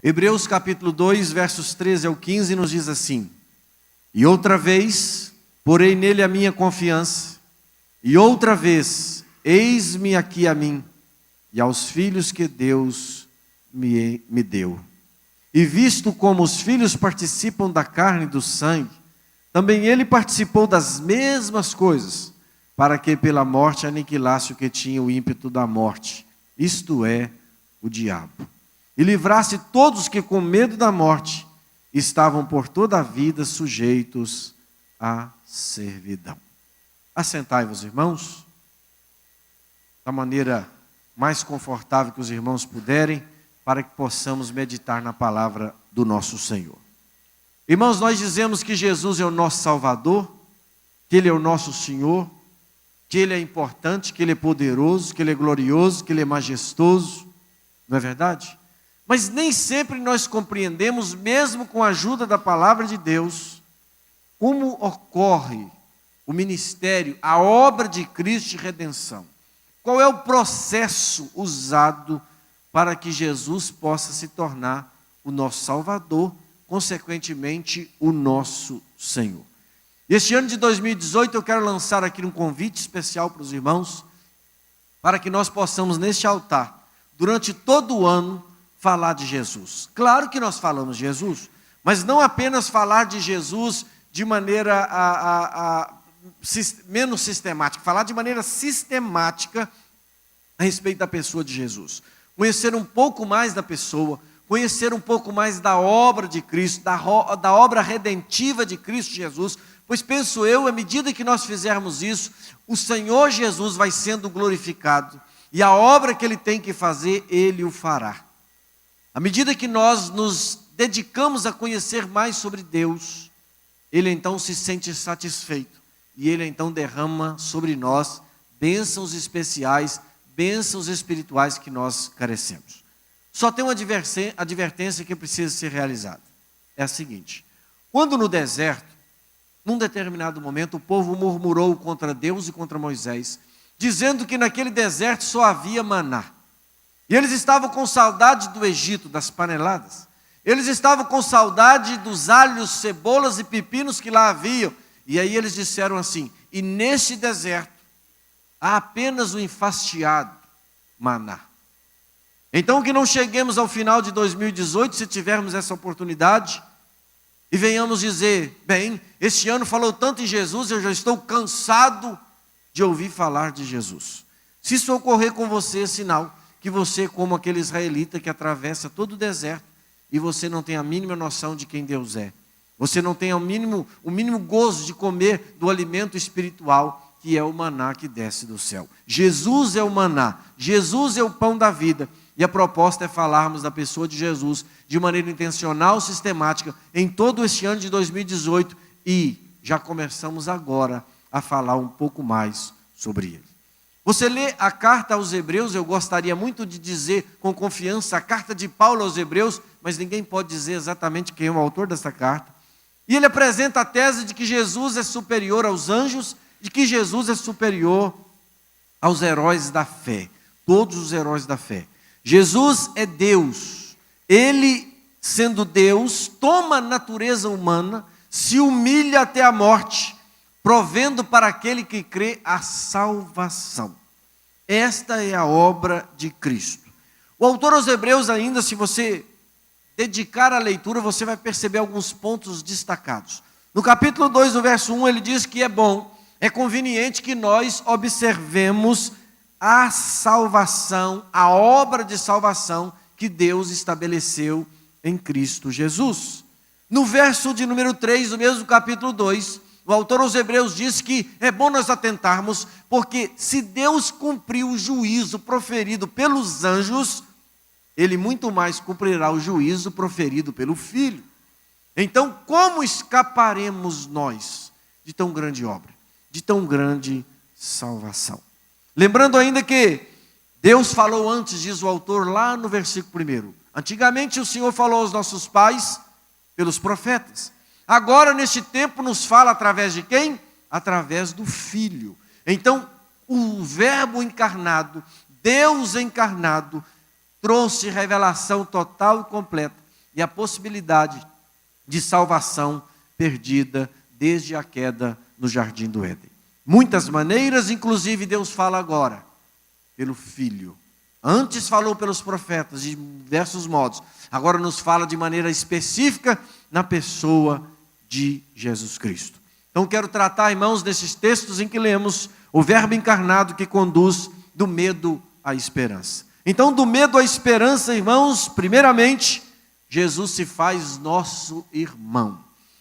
Hebreus capítulo 2, versos 13 ao 15 nos diz assim: E outra vez porei nele a minha confiança, e outra vez eis-me aqui a mim, e aos filhos que Deus me deu. E visto como os filhos participam da carne e do sangue, também ele participou das mesmas coisas, para que pela morte aniquilasse o que tinha o ímpeto da morte, isto é, o diabo. E livrasse todos que com medo da morte estavam por toda a vida sujeitos à servidão. Assentai-vos, irmãos, da maneira mais confortável que os irmãos puderem, para que possamos meditar na palavra do nosso Senhor. Irmãos, nós dizemos que Jesus é o nosso Salvador, que Ele é o nosso Senhor, que Ele é importante, que Ele é poderoso, que Ele é glorioso, que Ele é majestoso, não é verdade? Mas nem sempre nós compreendemos, mesmo com a ajuda da palavra de Deus, como ocorre o ministério, a obra de Cristo de redenção. Qual é o processo usado para que Jesus possa se tornar o nosso Salvador, consequentemente o nosso Senhor. Este ano de 2018 eu quero lançar aqui um convite especial para os irmãos, para que nós possamos neste altar, durante todo o ano, falar de Jesus. Claro que nós falamos de Jesus, mas não apenas falar de Jesus de maneira menos sistemática, falar de maneira sistemática a respeito da pessoa de Jesus. Conhecer um pouco mais da pessoa, conhecer um pouco mais da obra de Cristo, da obra redentiva de Cristo Jesus, pois penso eu, à medida que nós fizermos isso, o Senhor Jesus vai sendo glorificado, e a obra que Ele tem que fazer, Ele o fará. À medida que nós nos dedicamos a conhecer mais sobre Deus, Ele então se sente satisfeito, e Ele então derrama sobre nós bênçãos especiais, bênçãos espirituais que nós carecemos. Só tem uma advertência que precisa ser realizada. É a seguinte: quando no deserto, num determinado momento, o povo murmurou contra Deus e contra Moisés, dizendo que naquele deserto só havia maná. E eles estavam com saudade do Egito, das paneladas. Eles estavam com saudade dos alhos, cebolas e pepinos que lá haviam. E aí eles disseram assim: e neste deserto há apenas o enfastiado maná. Então que não cheguemos ao final de 2018, se tivermos essa oportunidade, e venhamos dizer: bem, este ano falou tanto em Jesus, eu já estou cansado de ouvir falar de Jesus. Se isso ocorrer com você, é sinal que você é como aquele israelita que atravessa todo o deserto, e você não tem a mínima noção de quem Deus é. Você não tem o mínimo gozo de comer do alimento espiritual, que é o maná que desce do céu. Jesus é o maná, Jesus é o pão da vida, e a proposta é falarmos da pessoa de Jesus de maneira intencional, sistemática, em todo este ano de 2018, e já começamos agora a falar um pouco mais sobre ele. Você lê a carta aos Hebreus, eu gostaria muito de dizer com confiança a carta de Paulo aos Hebreus, mas ninguém pode dizer exatamente quem é o autor dessa carta. E ele apresenta a tese de que Jesus é superior aos anjos, de que Jesus é superior aos heróis da fé, todos os heróis da fé. Jesus é Deus, Ele, sendo Deus, toma a natureza humana, se humilha até a morte, provendo para aquele que crê a salvação. Esta é a obra de Cristo. O autor aos Hebreus ainda, se você dedicar a leitura, você vai perceber alguns pontos destacados. No capítulo 2, no verso 1, ele diz que é bom, é conveniente que nós observemos a salvação, a obra de salvação que Deus estabeleceu em Cristo Jesus. No verso de número 3, do mesmo capítulo 2, o autor aos Hebreus diz que é bom nós atentarmos, porque se Deus cumpriu o juízo proferido pelos anjos, Ele muito mais cumprirá o juízo proferido pelo Filho. Então, como escaparemos nós de tão grande obra, de tão grande salvação? Lembrando ainda que Deus falou antes, diz o autor lá no versículo 1. Antigamente o Senhor falou aos nossos pais pelos profetas. Agora, neste tempo, nos fala através de quem? Através do Filho. Então, o Verbo encarnado, Deus encarnado, trouxe revelação total e completa e a possibilidade de salvação perdida desde a queda no Jardim do Éden. Muitas maneiras, inclusive Deus fala agora pelo Filho. Antes falou pelos profetas de diversos modos, agora nos fala de maneira específica na pessoa de Jesus Cristo. Então quero tratar, irmãos, desses textos em que lemos o verbo encarnado que conduz do medo à esperança. Então, do medo à esperança, irmãos, primeiramente, Jesus se faz nosso irmão.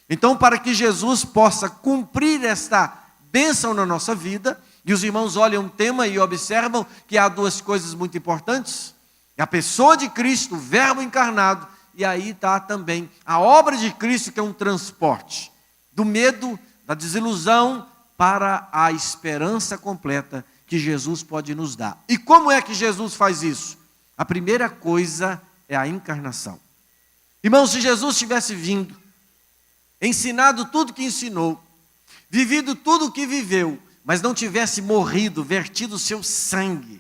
Então, para que Jesus possa cumprir esta bênção na nossa vida, e os irmãos olham um tema e observam que há duas coisas muito importantes: a pessoa de Cristo, o verbo encarnado, e aí está também a obra de Cristo, que é um transporte do medo, da desilusão, para a esperança completa que Jesus pode nos dar. E como é que Jesus faz isso? A primeira coisa é a encarnação. Irmãos, se Jesus tivesse vindo, ensinado tudo que ensinou, vivido tudo o que viveu, mas não tivesse morrido, vertido o seu sangue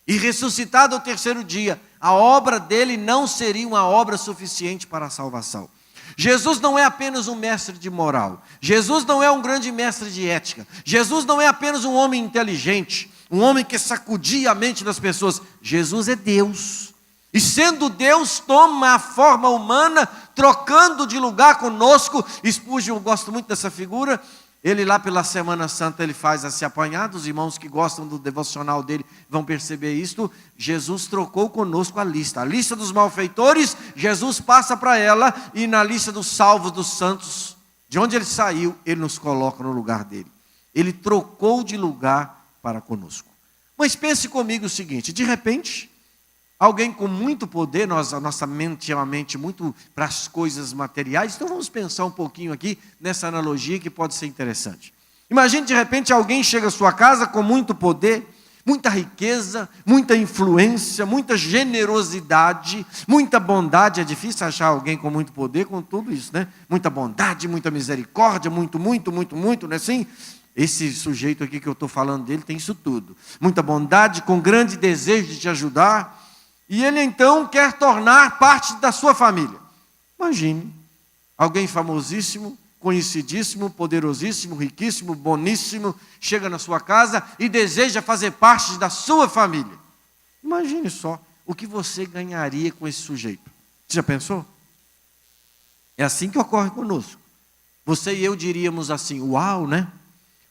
e ressuscitado ao terceiro dia, a obra dele não seria uma obra suficiente para a salvação. Jesus não é apenas um mestre de moral, Jesus não é um grande mestre de ética, Jesus não é apenas um homem inteligente, um homem que sacudia a mente das pessoas. Jesus é Deus, e sendo Deus, toma a forma humana, trocando de lugar conosco. Spurgeon, eu gosto muito dessa figura. Ele lá pela Semana Santa, ele faz esse apanhado. Os irmãos que gostam do devocional dele vão perceber isto. Jesus trocou conosco a lista dos malfeitores, Jesus passa para ela, e na lista dos salvos, dos santos, de onde ele saiu, ele nos coloca no lugar dele. Ele trocou de lugar para conosco. Mas pense comigo o seguinte: de repente, alguém com muito poder, a nossa mente é uma mente muito para as coisas materiais, então vamos pensar um pouquinho aqui nessa analogia que pode ser interessante. Imagine de repente alguém chega à sua casa com muito poder, muita riqueza, muita influência, muita generosidade, muita bondade. É difícil achar alguém com muito poder com tudo isso, né? Muita bondade, muita misericórdia, muito, não é assim? Esse sujeito aqui que eu estou falando dele tem isso tudo. Muita bondade, com grande desejo de te ajudar. E ele então quer tornar parte da sua família. Imagine, alguém famosíssimo, conhecidíssimo, poderosíssimo, riquíssimo, boníssimo, chega na sua casa e deseja fazer parte da sua família. Imagine só o que você ganharia com esse sujeito. Você já pensou? É assim que ocorre conosco. Você e eu diríamos assim: uau, né?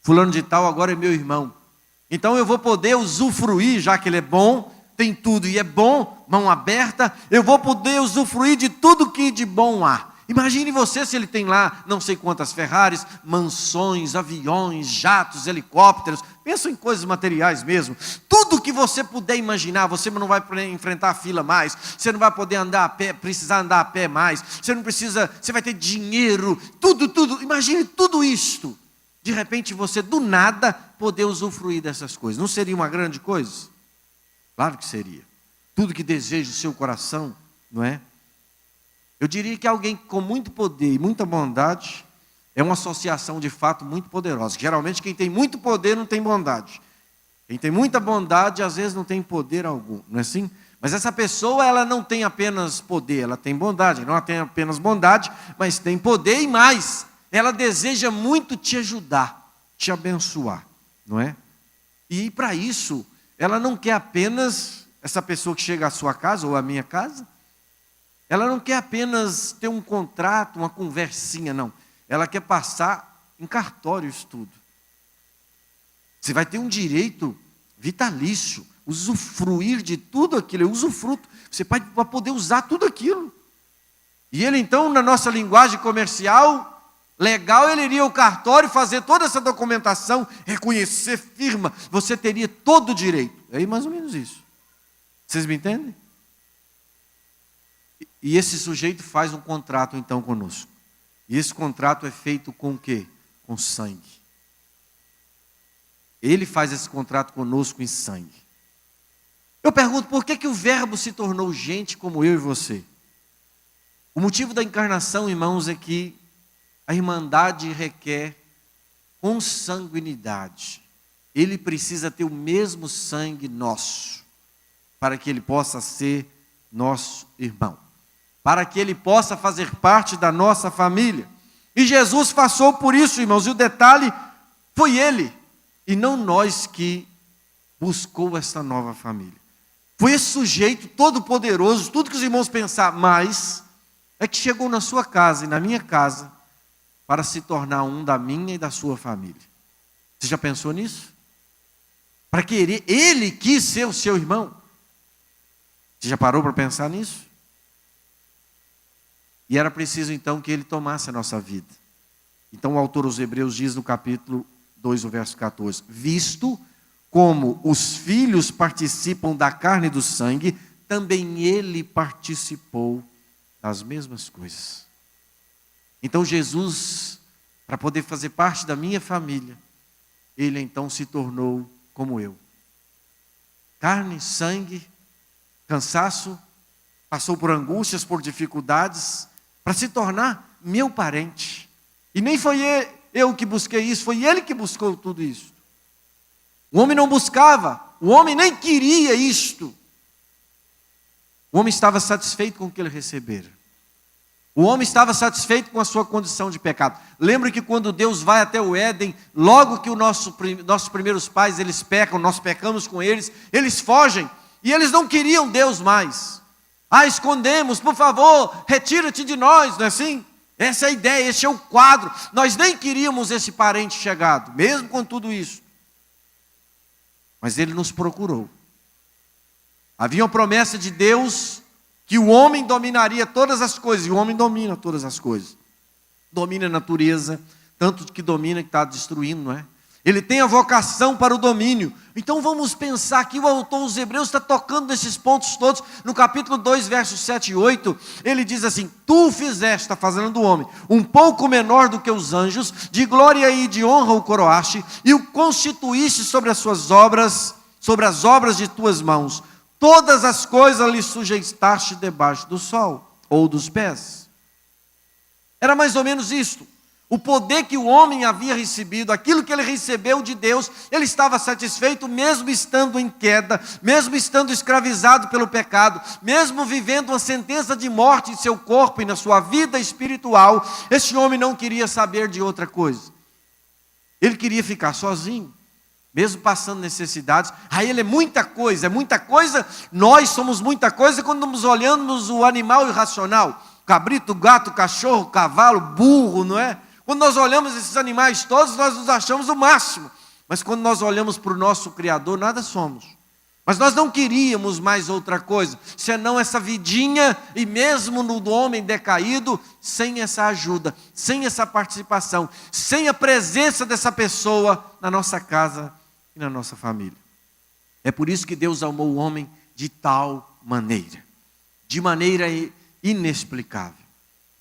Fulano de tal agora é meu irmão. Então eu vou poder usufruir, já que ele é bom, tem tudo e é bom, mão aberta, eu vou poder usufruir de tudo que de bom há. Imagine você se ele tem lá não sei quantas Ferraris, mansões, aviões, jatos, helicópteros, pensa em coisas materiais mesmo. Tudo que você puder imaginar, você não vai enfrentar a fila mais, você não vai poder andar a pé, precisar andar a pé mais, você vai ter dinheiro, tudo, imagine tudo isto. De repente você do nada poder usufruir dessas coisas. Não seria uma grande coisa? Claro que seria. Tudo que deseja o seu coração, não é? Eu diria que alguém com muito poder e muita bondade é uma associação de fato muito poderosa. Geralmente quem tem muito poder não tem bondade. Quem tem muita bondade às vezes não tem poder algum, não é assim? Mas essa pessoa, ela não tem apenas poder, ela tem bondade. Não tem apenas bondade, mas tem poder e mais. Ela deseja muito te ajudar, te abençoar, não é? E para isso, ela não quer apenas, essa pessoa que chega à sua casa ou à minha casa, ela não quer apenas ter um contrato, uma conversinha, não. Ela quer passar em cartório isso tudo. Você vai ter um direito vitalício, usufruir de tudo aquilo, usufruto. Você vai poder usar tudo aquilo. E ele então, na nossa linguagem comercial, legal, ele iria ao cartório fazer toda essa documentação, reconhecer firma, você teria todo o direito. É mais ou menos isso. Vocês me entendem? E esse sujeito faz um contrato então conosco. E esse contrato é feito com o quê? Com sangue. Ele faz esse contrato conosco em sangue. Eu pergunto, por que o verbo se tornou gente como eu e você? O motivo da encarnação, irmãos, é que a irmandade requer consanguinidade. Ele precisa ter o mesmo sangue nosso, para que ele possa ser nosso irmão. para que ele possa fazer parte da nossa família. E Jesus passou por isso, irmãos, e o detalhe foi ele, e não nós que buscou essa nova família. Foi esse sujeito todo poderoso, tudo que os irmãos pensaram, mas é que chegou na sua casa e na minha casa para se tornar um da minha e da sua família. Você já pensou nisso? Para querer, ele quis ser o seu irmão. Você já parou para pensar nisso? E era preciso então que ele tomasse a nossa vida. Então o autor aos Hebreus diz no capítulo 2, o verso 14: visto como os filhos participam da carne e do sangue, também ele participou das mesmas coisas. Então Jesus, para poder fazer parte da minha família, ele então se tornou como eu. Carne, sangue, cansaço, passou por angústias, por dificuldades, para se tornar meu parente. E nem foi eu que busquei isso, foi ele que buscou tudo isso. O homem não buscava, o homem nem queria isto. O homem estava satisfeito com o que ele recebera. O homem estava satisfeito com a sua condição de pecado. Lembra que quando Deus vai até o Éden, logo que nossos primeiros pais, eles pecam, nós pecamos com eles, eles fogem, e eles não queriam Deus mais. Escondemos, por favor, retira-te de nós, não é assim? Essa é a ideia, esse é o quadro. Nós nem queríamos esse parente chegado, mesmo com tudo isso. Mas ele nos procurou. Havia uma promessa de Deus que o homem dominaria todas as coisas, e o homem domina todas as coisas. Domina a natureza, tanto que domina que está destruindo, não é? Ele tem a vocação para o domínio. Então vamos pensar aqui, o autor dos Hebreus está tocando nesses pontos todos. No capítulo 2, versos 7 e 8, ele diz assim: tu fizeste, está fazendo do homem, um pouco menor do que os anjos, de glória e de honra o coroaste, e o constituíste sobre as suas obras, sobre as obras de tuas mãos. Todas as coisas lhe sujeitaste debaixo do sol, ou dos pés. Era mais ou menos isto. O poder que o homem havia recebido, aquilo que ele recebeu de Deus, ele estava satisfeito mesmo estando em queda, mesmo estando escravizado pelo pecado, mesmo vivendo uma sentença de morte em seu corpo e na sua vida espiritual. Esse homem não queria saber de outra coisa. Ele queria ficar sozinho, mesmo passando necessidades. Ele é muita coisa, nós somos muita coisa quando nos olhamos o animal irracional. Cabrito, gato, cachorro, cavalo, burro, não é? Quando nós olhamos esses animais todos, nós nos achamos o máximo. Mas quando nós olhamos para o nosso Criador, nada somos. Mas nós não queríamos mais outra coisa, senão essa vidinha, e mesmo no homem decaído, sem essa ajuda, sem essa participação, sem a presença dessa pessoa na nossa casa e na nossa família. É por isso que Deus amou o homem de tal maneira, de maneira inexplicável.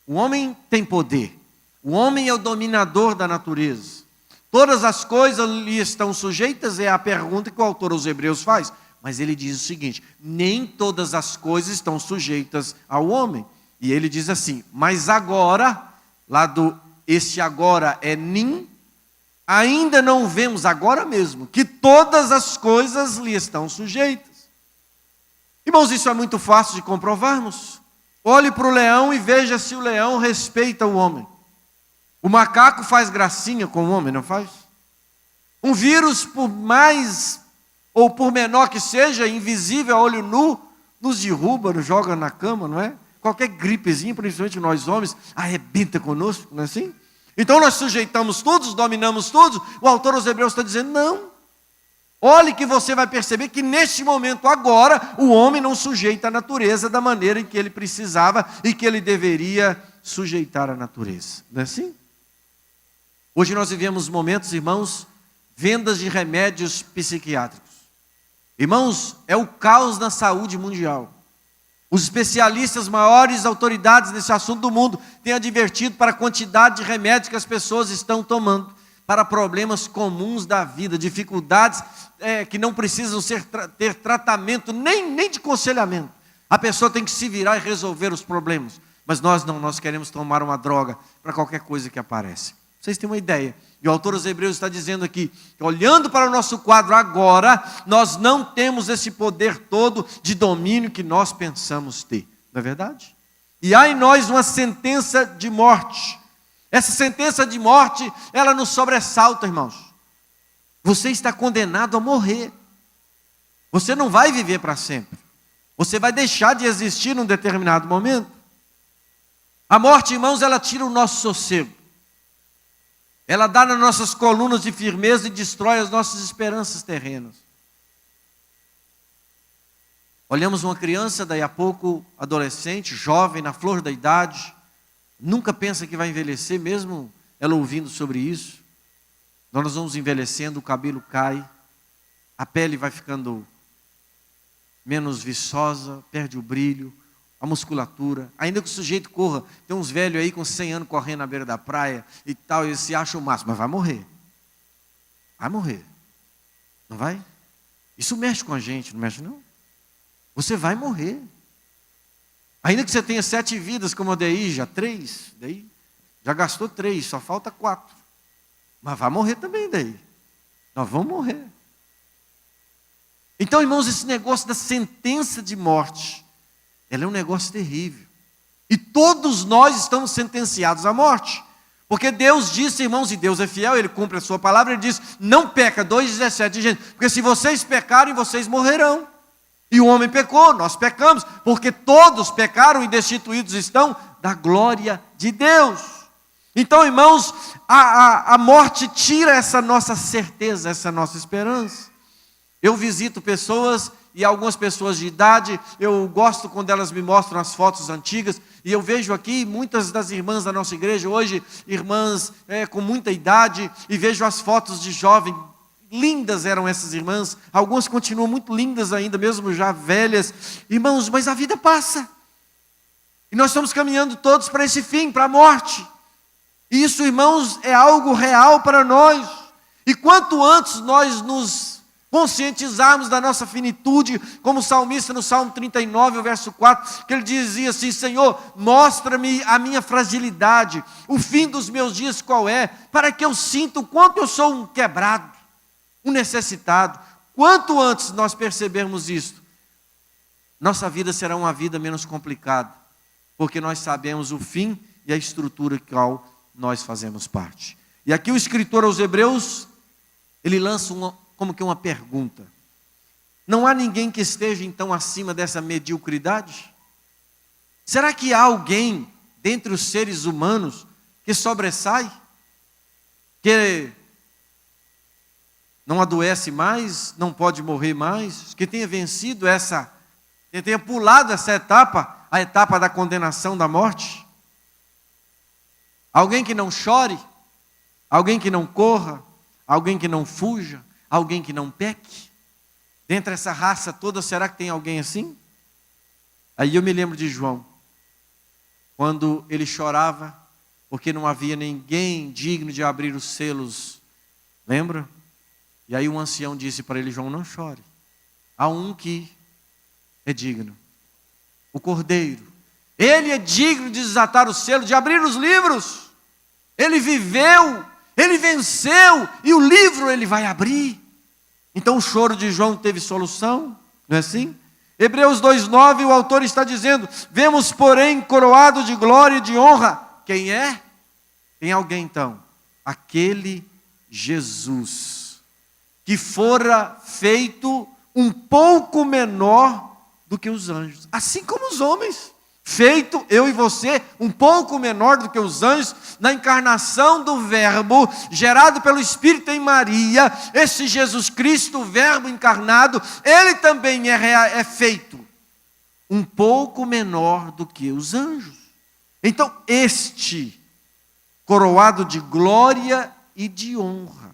O homem tem poder. O homem é o dominador da natureza. Todas as coisas lhe estão sujeitas, é a pergunta que o autor aos Hebreus faz. Mas ele diz o seguinte: nem todas as coisas estão sujeitas ao homem. E ele diz assim: mas agora, esse agora é nim, ainda não vemos agora mesmo, que todas as coisas lhe estão sujeitas. Irmãos, isso é muito fácil de comprovarmos. Olhe para o leão e veja se o leão respeita o homem. O macaco faz gracinha com o homem, não faz? Um vírus, por mais ou por menor que seja, invisível a olho nu, nos derruba, nos joga na cama, não é? Qualquer gripezinha, principalmente nós homens, arrebenta conosco, não é assim? Então nós sujeitamos todos, dominamos todos. O autor aos Hebreus está dizendo: não. Olhe que você vai perceber que neste momento agora, o homem não sujeita a natureza da maneira em que ele precisava e que ele deveria sujeitar a natureza. Não é assim? Hoje nós vivemos momentos, irmãos, vendas de remédios psiquiátricos. Irmãos, é o caos na saúde mundial. Os especialistas, maiores autoridades nesse assunto do mundo, têm advertido para a quantidade de remédios que as pessoas estão tomando para problemas comuns da vida, dificuldades que não precisam ter tratamento, nem de aconselhamento. A pessoa tem que se virar e resolver os problemas. Mas nós não, nós queremos tomar uma droga para qualquer coisa que aparece. Vocês têm uma ideia. E o autor dos Hebreus está dizendo aqui, que olhando para o nosso quadro agora, nós não temos esse poder todo de domínio que nós pensamos ter. Não é verdade? E há em nós uma sentença de morte. Essa sentença de morte, ela nos sobressalta, irmãos. Você está condenado a morrer. Você não vai viver para sempre. Você vai deixar de existir num determinado momento. A morte, irmãos, ela tira o nosso sossego. Ela dá nas nossas colunas de firmeza e destrói as nossas esperanças terrenas. Olhamos uma criança, daí a pouco adolescente, jovem, na flor da idade, nunca pensa que vai envelhecer, mesmo ela ouvindo sobre isso. Nós vamos envelhecendo, o cabelo cai, a pele vai ficando menos viçosa, perde o brilho, a musculatura. Ainda que o sujeito corra, tem uns velhos aí com 100 anos correndo na beira da praia e tal, e eles se acham o máximo, mas vai morrer. Vai morrer. Não vai? Isso mexe com a gente, não mexe não? Você vai morrer. Ainda que você tenha 7 vidas, como a daí, já 3, daí já gastou 3, só falta 4. Mas vai morrer também daí. Nós vamos morrer. Então, irmãos, esse negócio da sentença de morte, ela é um negócio terrível. E todos nós estamos sentenciados à morte. Porque Deus disse, irmãos, e Deus é fiel, Ele cumpre a sua palavra, Ele diz, não peca, 2,17, gente, porque se vocês pecarem, vocês morrerão. E o homem pecou, nós pecamos, porque todos pecaram e destituídos estão da glória de Deus. Então, irmãos, a morte tira essa nossa certeza, essa nossa esperança. Eu visito pessoas, e algumas pessoas de idade, eu gosto quando elas me mostram as fotos antigas, e eu vejo aqui muitas das irmãs da nossa igreja, hoje, irmãs com muita idade, e vejo as fotos de jovem. Lindas eram essas irmãs, algumas continuam muito lindas ainda, mesmo já velhas. Irmãos, mas a vida passa. E nós estamos caminhando todos para esse fim, para a morte. E isso, irmãos, é algo real para nós. E quanto antes nós nos conscientizarmos da nossa finitude, como o salmista no Salmo 39, o verso 4, que ele dizia assim, Senhor, mostra-me a minha fragilidade, o fim dos meus dias qual é, para que eu sinta o quanto eu sou um quebrado, um necessitado. Quanto antes nós percebermos isto, nossa vida será uma vida menos complicada, porque nós sabemos o fim e a estrutura que nós fazemos parte. E aqui o escritor aos Hebreus, ele lança como que uma pergunta. Não há ninguém que esteja então acima dessa mediocridade? Será que há alguém dentre os seres humanos que sobressai? Que não adoece mais, não pode morrer mais, que tenha vencido que tenha pulado essa etapa, a etapa da condenação da morte? Alguém que não chore, alguém que não corra, alguém que não fuja, alguém que não peque? Dentre essa raça toda, será que tem alguém assim? Aí eu me lembro de João, quando ele chorava, porque não havia ninguém digno de abrir os selos, lembra? E aí um ancião disse para ele, João, não chore. Há um que é digno. O Cordeiro. Ele é digno de desatar o selo, de abrir os livros. Ele viveu, ele venceu, e o livro ele vai abrir. Então o choro de João teve solução, não é assim? Hebreus 2,9, o autor está dizendo, vemos porém coroado de glória e de honra. Quem é? Tem alguém então? Aquele Jesus, que fora feito um pouco menor do que os anjos, assim como os homens, feito, eu e você, um pouco menor do que os anjos, na encarnação do Verbo, gerado pelo Espírito em Maria, esse Jesus Cristo, o Verbo encarnado, ele também é feito um pouco menor do que os anjos. Então, este, coroado de glória e de honra,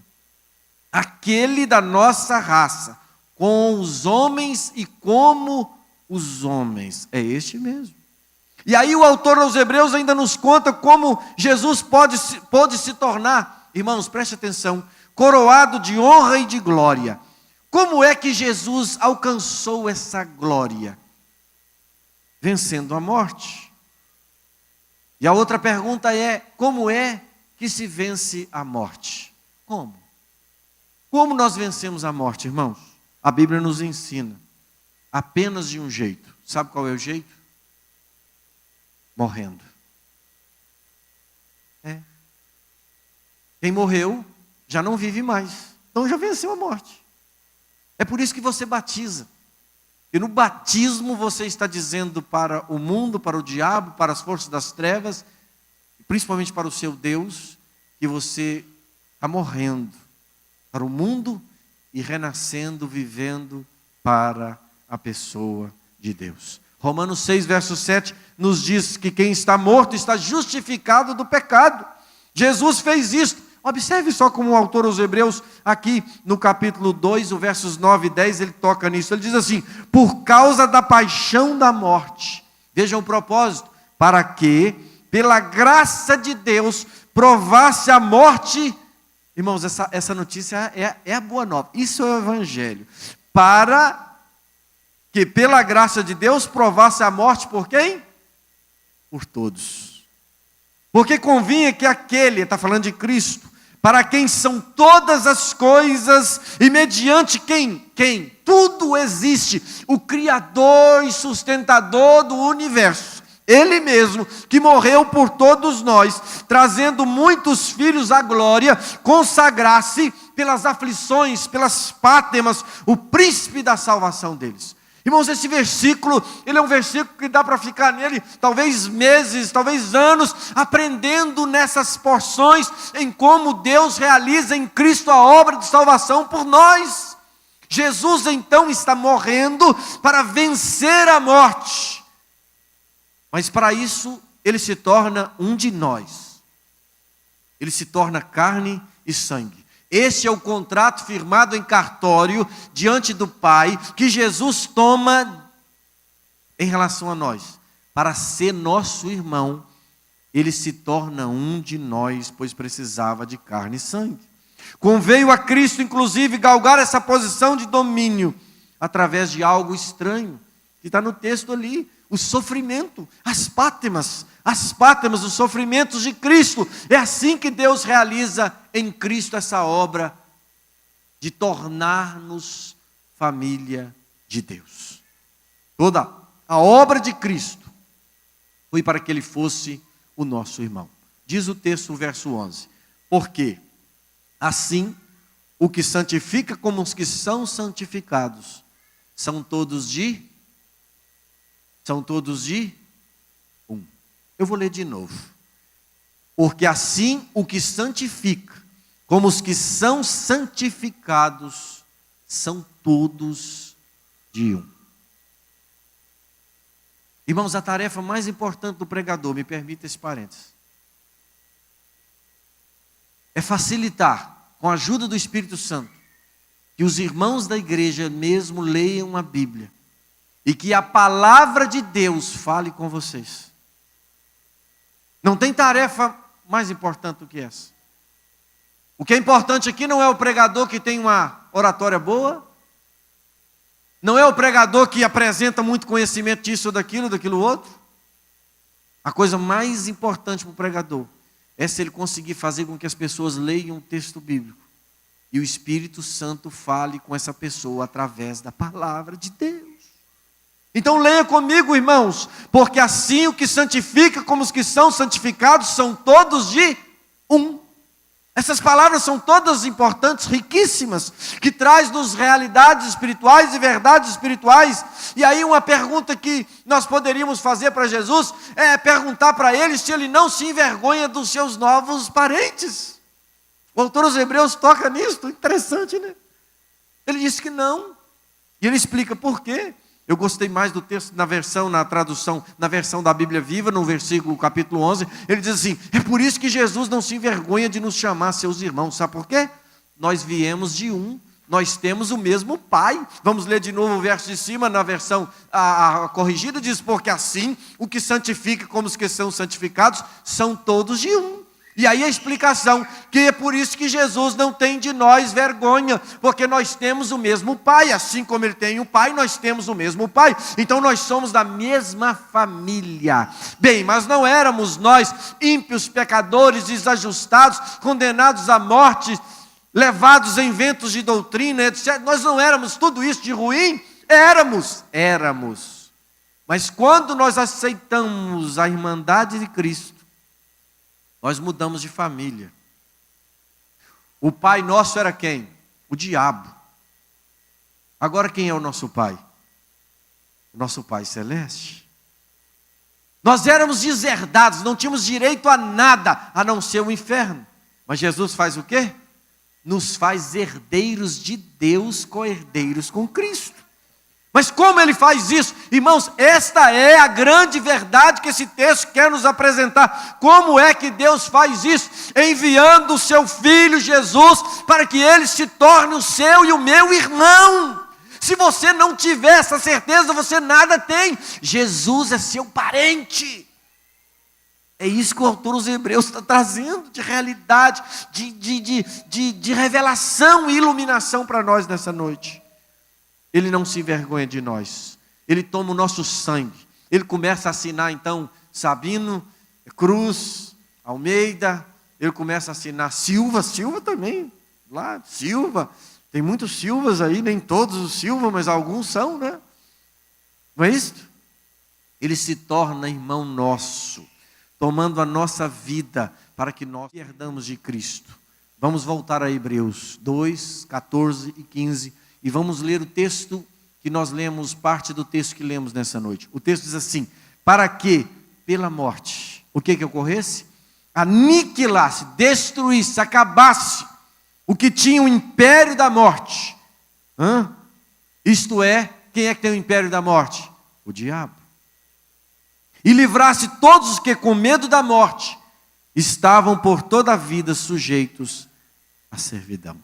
aquele da nossa raça, com os homens e como os homens, é este mesmo. E aí o autor aos Hebreus ainda nos conta como Jesus pode se tornar, irmãos, preste atenção, coroado de honra e de glória. Como é que Jesus alcançou essa glória? Vencendo a morte. E a outra pergunta é, como é que se vence a morte? Como? Como nós vencemos a morte, irmãos? A Bíblia nos ensina apenas de um jeito. Sabe qual é o jeito? morrendo. Quem morreu já não vive mais. Então já venceu a morte. É por isso que você batiza. E no batismo você está dizendo para o mundo, para o diabo, para as forças das trevas, principalmente para o seu Deus, que você está morrendo para o mundo e renascendo, vivendo para a pessoa de Deus. Romanos 6, verso 7, nos diz que quem está morto está justificado do pecado. Jesus fez isso. Observe só como o autor aos Hebreus, aqui no capítulo 2, o versos 9 e 10, ele toca nisso. Ele diz assim: por causa da paixão da morte. Vejam o propósito: para que, pela graça de Deus, provasse a morte. Irmãos, essa notícia é a boa nova. Isso é o Evangelho. Para que, pela graça de Deus, provasse a morte por quem? Por todos. Porque convinha que aquele, está falando de Cristo, para quem são todas as coisas, e mediante quem? Tudo existe, o Criador e sustentador do universo. Ele mesmo, que morreu por todos nós, trazendo muitos filhos à glória, consagrasse pelas aflições, pelas pátemas, o príncipe da salvação deles. Irmãos, esse versículo, ele é um versículo que dá para ficar nele, talvez meses, talvez anos, aprendendo nessas porções, em como Deus realiza em Cristo a obra de salvação por nós. Jesus então está morrendo para vencer a morte. Mas para isso, ele se torna um de nós. Ele se torna carne e sangue. Este é o contrato firmado em cartório diante do Pai, que Jesus toma em relação a nós. Para ser nosso irmão, ele se torna um de nós, pois precisava de carne e sangue. Conveio a Cristo, inclusive, galgar essa posição de domínio, através de algo estranho, que está no texto ali. O sofrimento, as pátemas, os sofrimentos de Cristo. É assim que Deus realiza em Cristo essa obra de tornar-nos família de Deus. Toda a obra de Cristo foi para que Ele fosse o nosso irmão. Diz o texto, o verso 11. Porque assim, o que santifica como os que são santificados, são todos de um. Eu vou ler de novo. Porque assim o que santifica, como os que são santificados, são todos de um. Irmãos, a tarefa mais importante do pregador, me permita esse parênteses, é facilitar, com a ajuda do Espírito Santo, que os irmãos da igreja mesmo leiam a Bíblia, e que a palavra de Deus fale com vocês. Não tem tarefa mais importante do que essa. O que é importante aqui não é o pregador que tem uma oratória boa, não é o pregador que apresenta muito conhecimento disso ou daquilo outro. A coisa mais importante para o pregador é se ele conseguir fazer com que as pessoas leiam o texto bíblico e o Espírito Santo fale com essa pessoa através da palavra de Deus. Então leia comigo, irmãos, porque assim o que santifica como os que são santificados são todos de um. Essas palavras são todas importantes, riquíssimas, que traz-nos realidades espirituais e verdades espirituais. E aí uma pergunta que nós poderíamos fazer para Jesus é perguntar para ele se ele não se envergonha dos seus novos parentes. O autor dos Hebreus toca nisso, interessante, né? Ele disse que não. E ele explica por quê. Eu gostei mais do texto na versão da Bíblia Viva, no versículo capítulo 11, ele diz assim: é por isso que Jesus não se envergonha de nos chamar seus irmãos. Sabe por quê? Nós viemos de um, nós temos o mesmo Pai. Vamos ler de novo o verso de cima, na versão a corrigida, diz: porque assim, o que santifica como os que são santificados, são todos de um. E aí a explicação, que é por isso que Jesus não tem de nós vergonha, porque nós temos o mesmo Pai, assim como Ele tem o Pai, nós temos o mesmo Pai, então nós somos da mesma família. Bem, mas não éramos nós ímpios, pecadores, desajustados, condenados à morte, levados em ventos de doutrina, etc. Nós não éramos tudo isso de ruim? Éramos. Mas quando nós aceitamos a irmandade de Cristo, nós mudamos de família. O pai nosso era quem? O diabo. Agora quem é o nosso pai? O nosso Pai Celeste. Nós éramos deserdados, não tínhamos direito a nada, a não ser o inferno. Mas Jesus faz o quê? Nos faz herdeiros de Deus, co-herdeiros com Cristo. Mas como ele faz isso? Irmãos, esta é a grande verdade que esse texto quer nos apresentar. Como é que Deus faz isso? Enviando o seu Filho Jesus para que ele se torne o seu e o meu irmão. Se você não tiver essa certeza, você nada tem. Jesus é seu parente. É isso que o autor dos Hebreus está trazendo de realidade, de revelação e iluminação para nós nessa noite. Ele não se envergonha de nós. Ele toma o nosso sangue. Ele começa a assinar então Sabino, Cruz, Almeida. Ele começa a assinar Silva também. Lá, Silva. Tem muitos Silvas aí, nem todos os Silva, mas alguns são, né? Não é isso? Ele se torna irmão nosso, tomando a nossa vida para que nós herdamos de Cristo. Vamos voltar a Hebreus 2, 14 e 15 e vamos ler o texto que nós lemos, parte do texto que lemos nessa noite. O texto diz assim: para que, pela morte, o que ocorresse? Aniquilasse, destruísse, acabasse o que tinha o império da morte. Isto é, quem é que tem o império da morte? O diabo. E livrasse todos os que com medo da morte estavam por toda a vida sujeitos à servidão.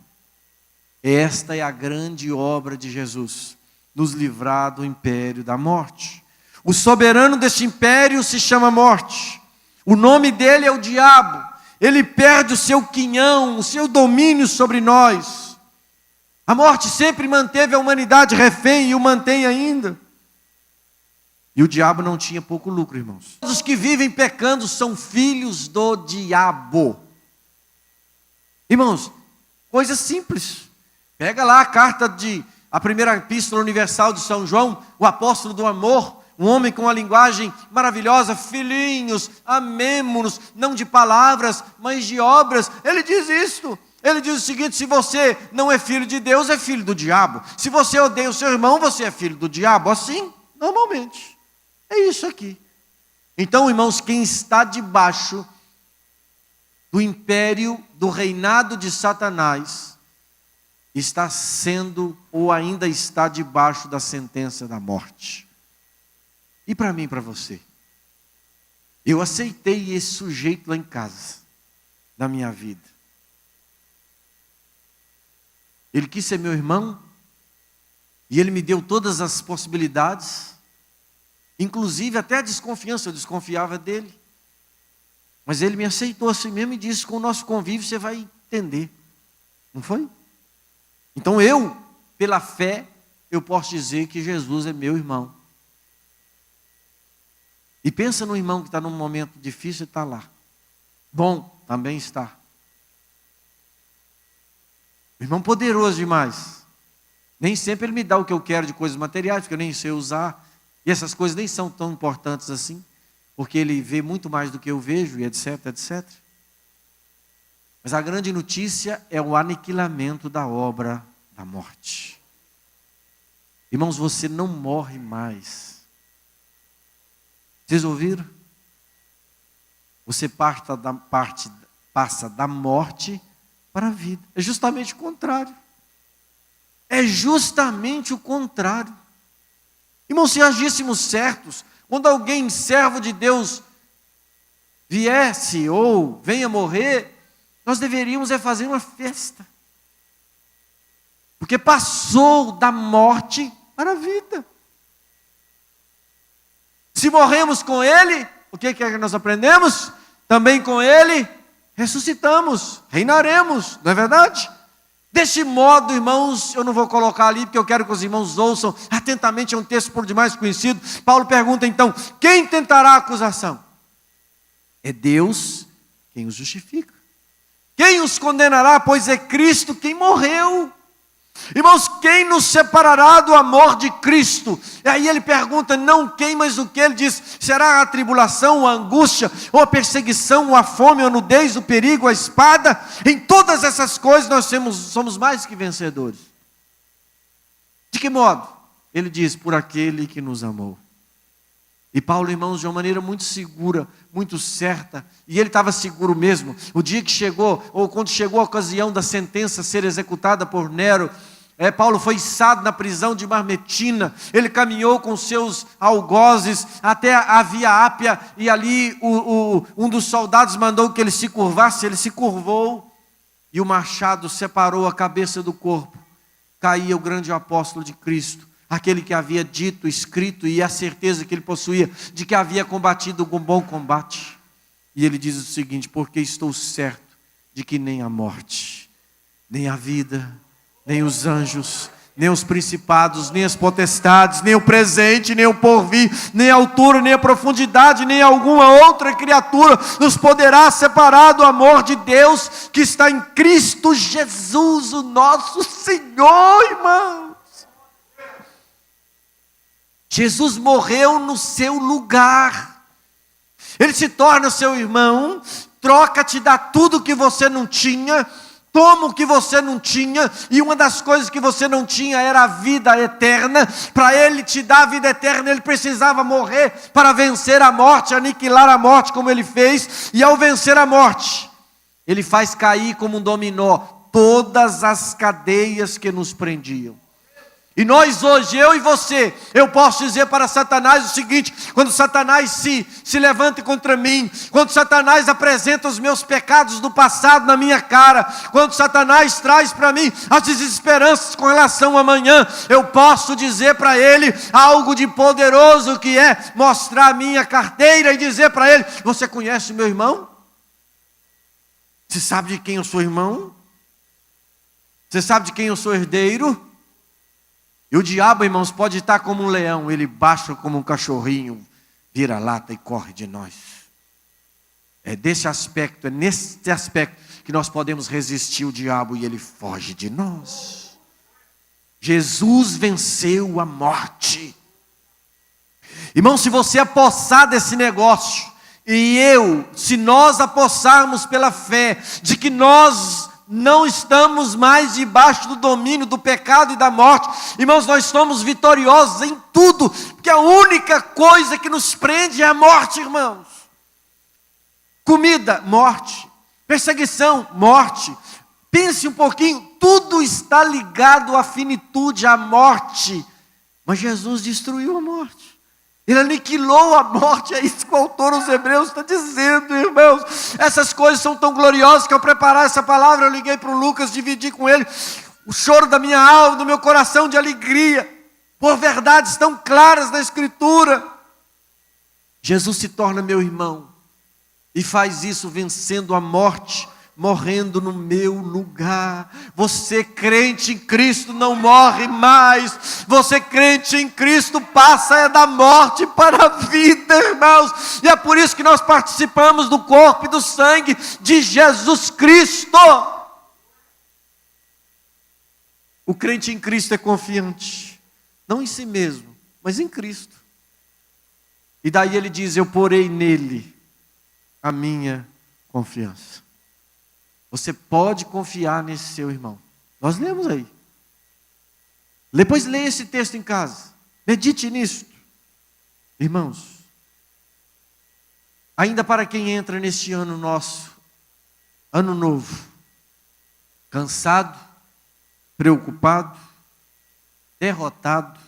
Esta é a grande obra de Jesus, nos livrar do império da morte. O soberano deste império se chama morte. O nome dele é o diabo. Ele perde o seu quinhão, o seu domínio sobre nós. A morte sempre manteve a humanidade refém e o mantém ainda. E o diabo não tinha pouco lucro, irmãos. Todos os que vivem pecando são filhos do diabo. Irmãos, coisa simples. Pega lá a primeira epístola universal de São João, o apóstolo do amor, um homem com uma linguagem maravilhosa: filhinhos, amemo-nos, não de palavras, mas de obras. Ele diz isto. Ele diz o seguinte: se você não é filho de Deus, é filho do diabo. Se você odeia o seu irmão, você é filho do diabo. Assim, normalmente. É isso aqui. Então, irmãos, quem está debaixo do império, do reinado de Satanás, está sendo ou ainda está debaixo da sentença da morte. E para mim e para você? Eu aceitei esse sujeito lá em casa, na minha vida. Ele quis ser meu irmão, e ele me deu todas as possibilidades, inclusive até a desconfiança, eu desconfiava dele. Mas ele me aceitou assim mesmo e disse: com o nosso convívio você vai entender. Não foi? Então eu, pela fé, eu posso dizer que Jesus é meu irmão. E pensa no irmão que está num momento difícil e está lá. Bom, também está. Irmão poderoso demais. Nem sempre ele me dá o que eu quero de coisas materiais, porque eu nem sei usar. E essas coisas nem são tão importantes assim, porque ele vê muito mais do que eu vejo, e etc, etc. Mas a grande notícia é o aniquilamento da obra da morte. Irmãos, você não morre mais. Vocês ouviram? Você passa da morte para a vida. É justamente o contrário. É justamente o contrário. Irmãos, se agíssemos certos, quando alguém, servo de Deus, viesse ou venha morrer, nós deveríamos fazer uma festa. Porque passou da morte para a vida. Se morremos com ele, o que é que nós aprendemos? Também com ele ressuscitamos, reinaremos, não é verdade? Deste modo, irmãos, eu não vou colocar ali, porque eu quero que os irmãos ouçam atentamente, é um texto por demais conhecido. Paulo pergunta então: quem tentará a acusação? É Deus quem os justifica. Quem os condenará? Pois é Cristo quem morreu. Irmãos, quem nos separará do amor de Cristo? E aí ele pergunta, não quem, mas o que? Ele diz, será a tribulação, a angústia, ou a perseguição, ou a fome, ou a nudez, o perigo, a espada? Em todas essas coisas nós somos mais que vencedores. De que modo? Ele diz, por aquele que nos amou. E Paulo, irmãos, de uma maneira muito segura, muito certa, e ele estava seguro mesmo, o dia que chegou, ou quando chegou a ocasião da sentença ser executada por Nero, Paulo foi içado na prisão de Marmetina, ele caminhou com seus algozes até a Via Ápia, e ali um dos soldados mandou que ele se curvasse, ele se curvou, e o machado separou a cabeça do corpo, caía o grande apóstolo de Cristo, aquele que havia dito, escrito, e a certeza que ele possuía, de que havia combatido com bom combate. E ele diz o seguinte, porque estou certo de que nem a morte, nem a vida, nem os anjos, nem os principados, nem as potestades, nem o presente, nem o porvir, nem a altura, nem a profundidade, nem alguma outra criatura nos poderá separar do amor de Deus que está em Cristo Jesus, o nosso Senhor, irmão. Jesus morreu no seu lugar. Ele se torna seu irmão, troca, te dá tudo que você não tinha, toma o que você não tinha, e uma das coisas que você não tinha era a vida eterna. Para ele te dar a vida eterna, ele precisava morrer para vencer a morte, aniquilar a morte como ele fez, e ao vencer a morte, ele faz cair como um dominó todas as cadeias que nos prendiam. E nós hoje, eu e você, eu posso dizer para Satanás o seguinte, quando Satanás se levanta contra mim, quando Satanás apresenta os meus pecados do passado na minha cara, quando Satanás traz para mim as desesperanças com relação ao amanhã, eu posso dizer para ele algo de poderoso, que é mostrar a minha carteira e dizer para ele, você conhece o meu irmão? Você sabe de quem eu sou irmão? Você sabe de quem eu sou herdeiro? E o diabo, irmãos, pode estar como um leão, ele baixa como um cachorrinho, vira lata e corre de nós. É desse aspecto, é nesse aspecto que nós podemos resistir o diabo e ele foge de nós. Jesus venceu a morte. Irmão, se você apossar desse negócio, se nós apossarmos pela fé, de que nós não estamos mais debaixo do domínio do pecado e da morte, irmãos, nós somos vitoriosos em tudo, porque a única coisa que nos prende é a morte, irmãos. Comida, morte. Perseguição, morte. Pense um pouquinho, tudo está ligado à finitude, à morte. Mas Jesus destruiu a morte. Ele aniquilou a morte, é isso que o autor aos Hebreus está dizendo, irmãos. Essas coisas são tão gloriosas que ao preparar essa palavra, eu liguei para o Lucas, dividi com ele o choro da minha alma, do meu coração de alegria, por verdades tão claras da Escritura. Jesus se torna meu irmão, e faz isso vencendo a morte, morrendo no meu lugar. Você crente em Cristo não morre mais. Você crente em Cristo passa da morte para a vida, irmãos. E é por isso que nós participamos do corpo e do sangue de Jesus Cristo. O crente em Cristo é confiante, não em si mesmo, mas em Cristo. E daí ele diz, eu porei nele a minha confiança. Você pode confiar nesse seu irmão. Nós lemos aí. Depois leia esse texto em casa. Medite nisso. Irmãos, ainda para quem entra neste ano nosso, ano novo, cansado, preocupado, derrotado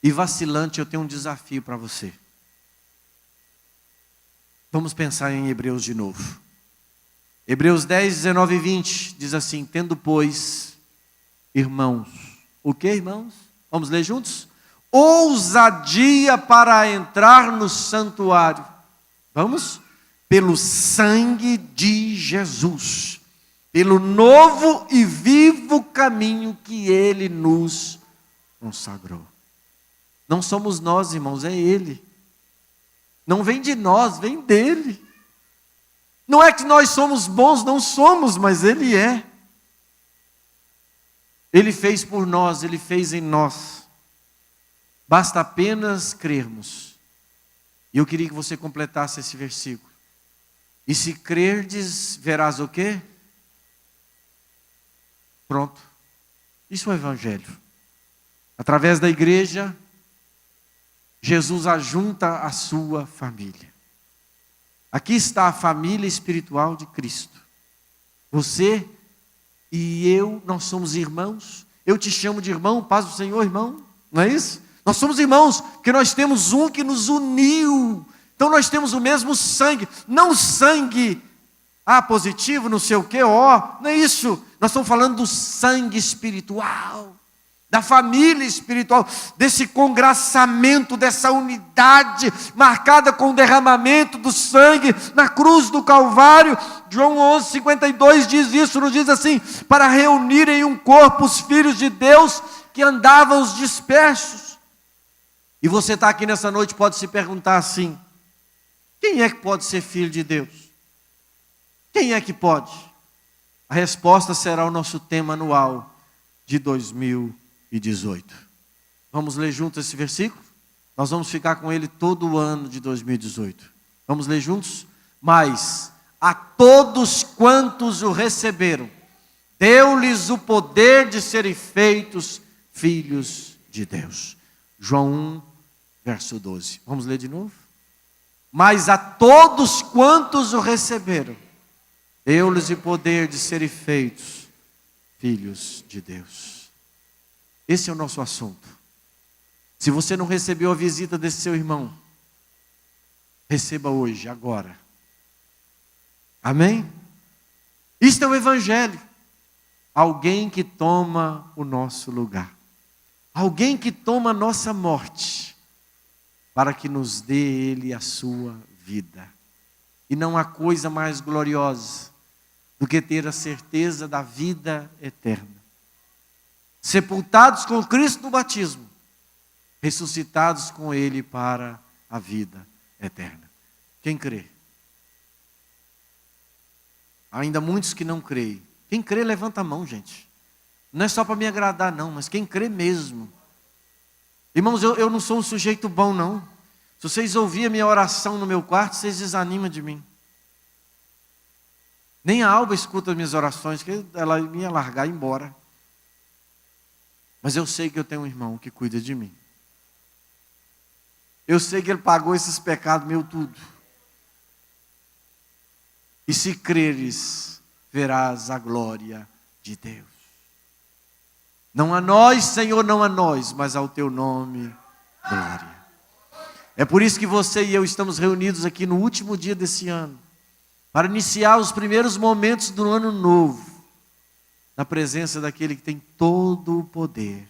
e vacilante, eu tenho um desafio para você. Vamos pensar em Hebreus de novo. Hebreus 10, 19 e 20 diz assim, tendo pois, irmãos, o que, irmãos? Vamos ler juntos? Ousadia para entrar no santuário. Vamos? Pelo sangue de Jesus, pelo novo e vivo caminho que Ele nos consagrou. Não somos nós, irmãos, é Ele. Não vem de nós, vem dEle. Não é que nós somos bons, não somos, mas Ele é. Ele fez por nós, Ele fez em nós. Basta apenas crermos. E eu queria que você completasse esse versículo. E se crerdes, verás o quê? Pronto. Isso é o Evangelho. Através da igreja, Jesus ajunta a sua família. Aqui está a família espiritual de Cristo. Você e eu, nós somos irmãos. Eu te chamo de irmão, paz do Senhor, irmão. Não é isso? Nós somos irmãos, porque nós temos um que nos uniu. Então nós temos o mesmo sangue. Não sangue positivo, não sei o quê, não é isso. Nós estamos falando do sangue espiritual, da família espiritual, desse congraçamento, dessa unidade marcada com o derramamento do sangue na cruz do Calvário. João 11:52 diz isso, nos diz assim: para reunir em um corpo os filhos de Deus que andavam os dispersos. E você está aqui nessa noite, pode se perguntar assim: quem é que pode ser filho de Deus? Quem é que pode? A resposta será o nosso tema anual de 2018. Vamos ler juntos esse versículo? Nós vamos ficar com ele todo o ano de 2018. Vamos ler juntos? Mas a todos quantos o receberam, deu-lhes o poder de serem feitos filhos de Deus. João 1, verso 12. Vamos ler de novo? Mas a todos quantos o receberam, deu-lhes o poder de serem feitos filhos de Deus. Esse é o nosso assunto. Se você não recebeu a visita desse seu irmão, receba hoje, agora. Amém? Isto é o Evangelho. Alguém que toma o nosso lugar. Alguém que toma a nossa morte, para que nos dê Ele a sua vida. E não há coisa mais gloriosa do que ter a certeza da vida eterna. Sepultados com Cristo no batismo, ressuscitados com Ele para a vida eterna. Quem crê? Há ainda muitos que não creem. Quem crê, levanta a mão, gente. Não é só para me agradar, não, mas quem crê mesmo. Irmãos, eu não sou um sujeito bom, não. Se vocês ouvirem a minha oração no meu quarto, vocês desanimam de mim. Nem a Alba escuta as minhas orações, que ela me ia largar e ir embora. Mas eu sei que eu tenho um irmão que cuida de mim. Eu sei que ele pagou esses pecados meu tudo. E se creres, verás a glória de Deus. Não a nós, Senhor, não a nós, mas ao teu nome, glória. É por isso que você e eu estamos reunidos aqui no último dia desse ano, para iniciar os primeiros momentos do ano novo, na presença daquele que tem todo o poder,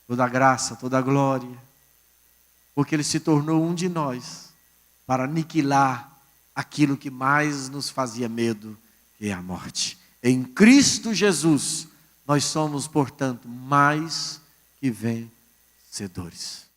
toda a graça, toda a glória, porque Ele se tornou um de nós, para aniquilar aquilo que mais nos fazia medo, que é a morte. Em Cristo Jesus, nós somos, portanto, mais que vencedores.